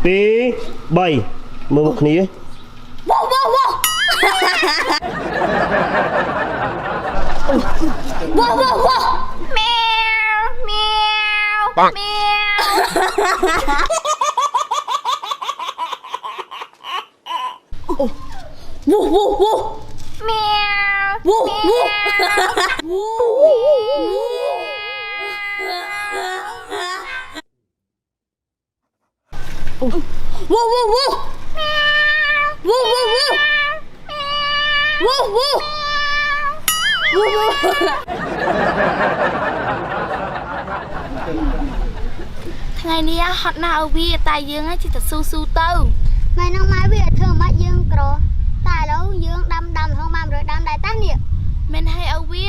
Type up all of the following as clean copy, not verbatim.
2 3 មើលមុខគ្នាវ៉ាវ៉ាវ៉ាវ៉ាវ៉ាវ៉ាមៀវមៀវមៀវវវវមៀវវវវវវវវវវថ្ងៃនេះហត់ណាស់ឲ្យវាតែយើងជិះតែស៊ូស៊ូទៅម៉ែនឹងម៉ែវាធ្វើមកយើងក្រតែឥឡូវយើងដាំហងបាន100ដាំដែរតានេះមិនឲ្យឲ្យវា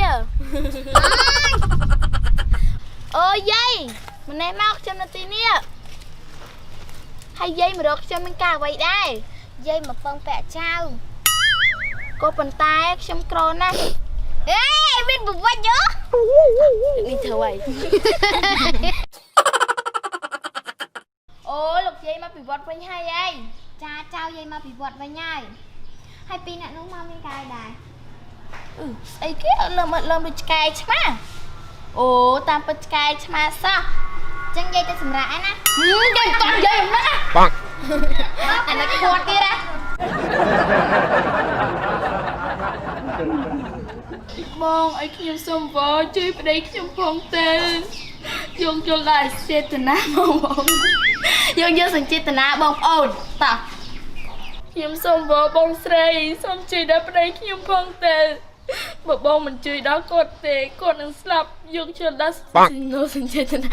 អូយាយម្នេះមកខ្ញុំនៅទីនេះហើយយាយមករកខ្ញុំមានការអ្វីដែរយាយមកពឹងពាក់ចៅក៏ប៉ុន្តែខ្ញុំក្រណាស់អេមានប្រវត្តិយោនេះធ្វើអីអូលោកយាយមកពីវត្តវិញហើយអីចាចៅយាយមកពីវត្តវិញហើយពីរអ្នកនោះមកមានកាយដែរស្អីគេលើដូចឆ្កែឆ្មាអូតាមពិតឆ្កែឆ្មាសោះចឹងយាយទៅសម្រាប់ឯណាយាយតោះយាយហ្នឹងបាក់អានេះគាត់ទៀតណាបងឲ្យខ្ញុំសុំវល់ជួយប្តីខ្ញុំផងទៅយើងយល់ដល់ចេតនាបងយើងយកសញ្ចេតនាបងប្អូនតោះខ្ញុំសុំវល់បងស្រីសុំជួយដល់ប្តីខ្ញុំផងទៅបើបងមិនជួយដល់គាត់ទេគាត់នឹងស្លាប់យកជល់ដល់សញ្ចេតនា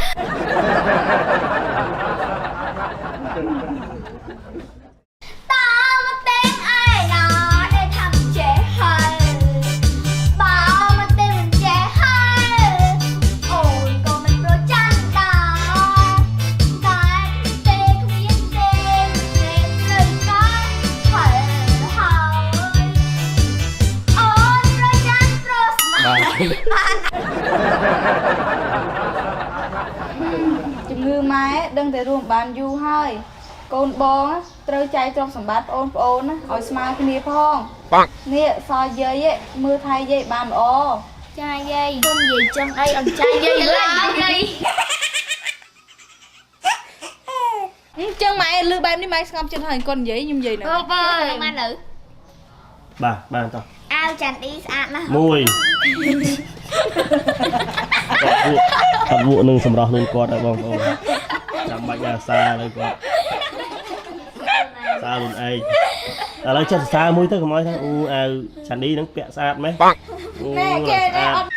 ជំងឺម៉ែដឹងតែរួមបានយូរហើយកូនបងត្រូវចែកទ្រព្យសម្បត្តិបងប្អូនណាឲ្យស្មើគ្នាផងនេះសល់យាយមើលថែយាយបានល្អចាយាយគុំយាយចឹងអីអញ្ចឹងយាយឡើយចឹងម៉ែលឺបែបនេះម៉ែស្ងប់ចិត្តហើយកូននិយាយខ្ញុំនិយាយនៅបើបានទៅបាទបានតោះអាវចាន់ឌីស្អាតណាស់1គាត់វក់នឹងសម្រស់ខ្លួនគាត់ឲ្យបងប្អូនចាំបាច់អាសាទៅគាត់សាខ្លួនឯងឥឡូវចិត្តសាមួយទៅកុំឲ្យថាអូអាវឆាន់ឌីនឹងពាក់ស្អាតម៉េះណែគេអត់